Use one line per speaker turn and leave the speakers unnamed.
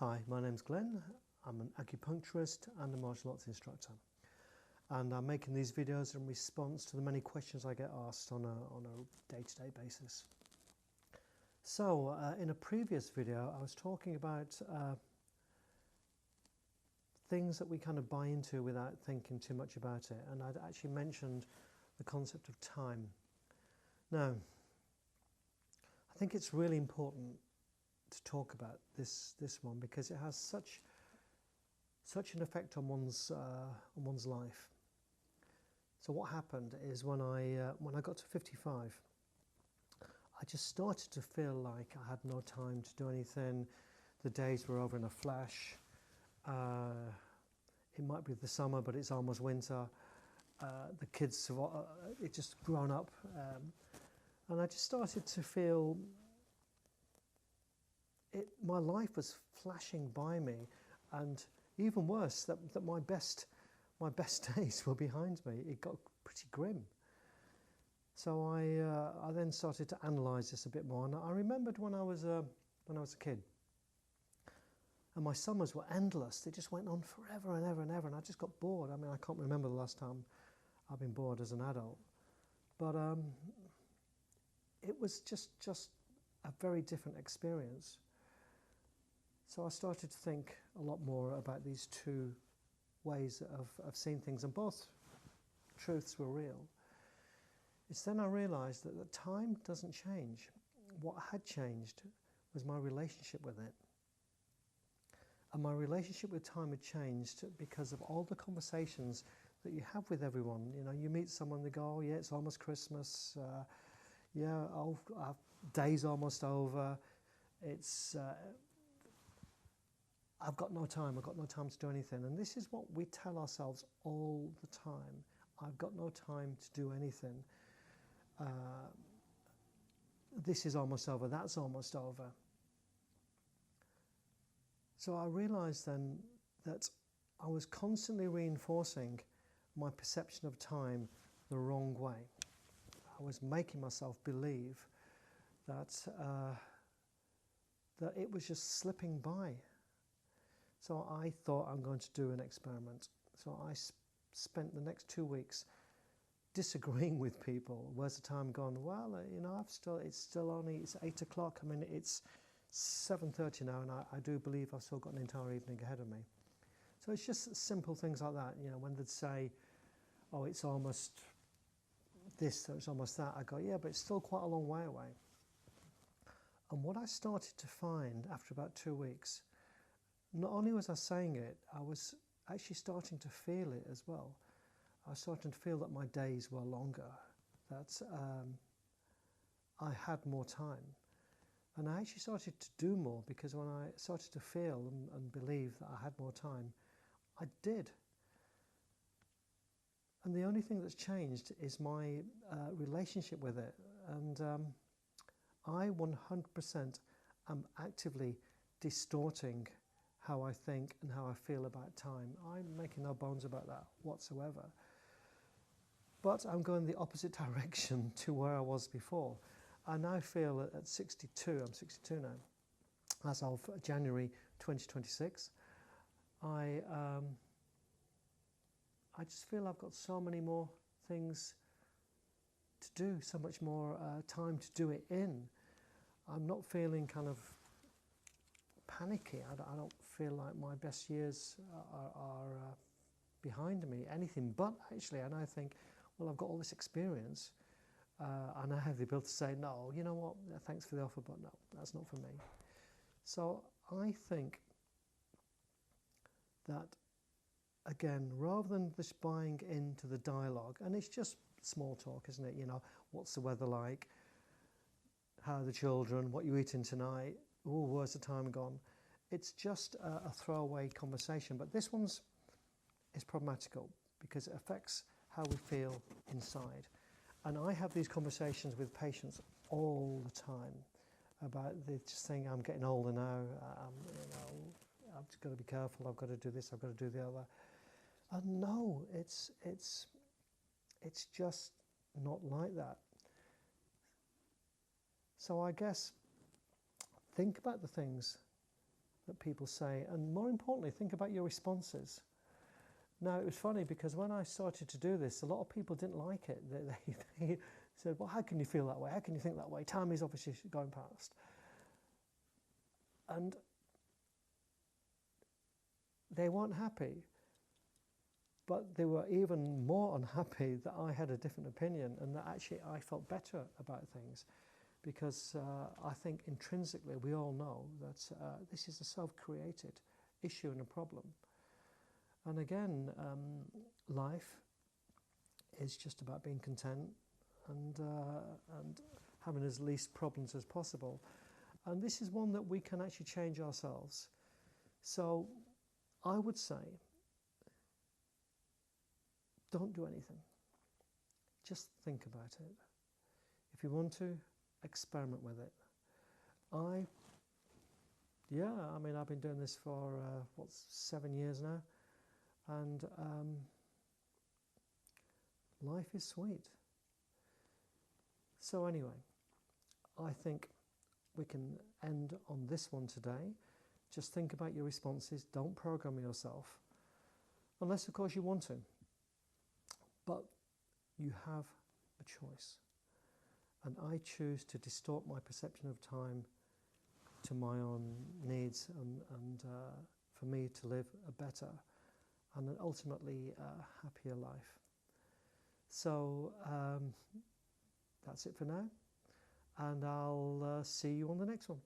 Hi, my name's Glenn. I'm an acupuncturist and a martial arts instructor. And I'm making these videos in response to the many questions I get asked on a day-to-day basis. So, in a previous video, I was talking about things that we kind of buy into without thinking too much about it. And I'd actually mentioned the concept of time. Now, I think it's really important to talk about this one because it has such an effect on one's life. So what happened is when I got to 55, I just started to feel like I had no time to do anything. The days were over in a flash. It might be the summer, but it's almost winter. The kids have it just grown up, and I just started to feel my life was flashing by me, and even worse, that my best days were behind me. It got pretty grim. So I then started to analyse this a bit more, and I remembered when I was a kid, and my summers were endless. They just went on forever and ever and ever, and I just got bored. I mean, I can't remember the last time I've been bored as an adult, but it was just a very different experience. So I started to think a lot more about these two ways of seeing things, and both truths were real. It's then I realised that the time doesn't change. What had changed was my relationship with it. And my relationship with time had changed because of all the conversations that you have with everyone. You know, you meet someone, they go, oh yeah, it's almost Christmas. Day's almost over. It's... I've got no time to do anything. And this is what we tell ourselves all the time. I've got no time to do anything. This is almost over, that's almost over. So I realised then that I was constantly reinforcing my perception of time the wrong way. I was making myself believe that it was just slipping by. So I thought I'm going to do an experiment. So I spent the next 2 weeks disagreeing with people. Where's the time gone? Well, you know, it's 8 o'clock. I mean, it's 7:30 now, and I do believe I've still got an entire evening ahead of me. So it's just simple things like that. You know, when they'd say, oh, it's almost this, or it's almost that, I go, yeah, but it's still quite a long way away. And what I started to find after about 2 weeks, not only was I saying it, I was actually starting to feel it as well. I was starting to feel that my days were longer, that I had more time. And I actually started to do more because when I started to feel and believe that I had more time, I did. And the only thing that's changed is my relationship with it. And I 100% am actively distorting how I think and how I feel about time. I'm making no bones about that whatsoever. But I'm going the opposite direction to where I was before. I now feel at 62, I'm 62 now, as of January 2026, I just feel I've got so many more things to do, so much more time to do it in. I'm not feeling kind of panicky. I don't feel like my best years are behind me, anything but actually. And I think, well, I've got all this experience, and I have the ability to say, no, you know what, thanks for the offer, but no, that's not for me. So I think that, again, rather than just buying into the dialogue, and it's just small talk, isn't it? You know, what's the weather like? How are the children? What are you eating tonight? Oh, where's the time gone? It's just a throwaway conversation, but this one's is problematical because it affects how we feel inside. And I have these conversations with patients all the time about just saying, I'm getting older now, I've just got to be careful, I've got to do this, I've got to do the other. And no, it's just not like that. So I guess think about the things that people say, and more importantly, think about your responses. Now, it was funny because when I started to do this, a lot of people didn't like it. They said, well, how can you feel that way? How can you think that way? Time is obviously going past. And they weren't happy, but they were even more unhappy that I had a different opinion and that actually I felt better about things, because I think intrinsically we all know that this is a self-created issue and a problem. And again, life is just about being content and having as least problems as possible. And this is one that we can actually change ourselves. So I would say, don't do anything. Just think about it. If you want to, experiment with it. I've been doing this for 7 years now, and life is sweet. So anyway, I think we can end on this one today. Just think about your responses. Don't program yourself, unless of course you want to. But you have a choice. And I choose to distort my perception of time to my own needs and for me to live a better and ultimately a happier life. So that's it for now. And I'll see you on the next one.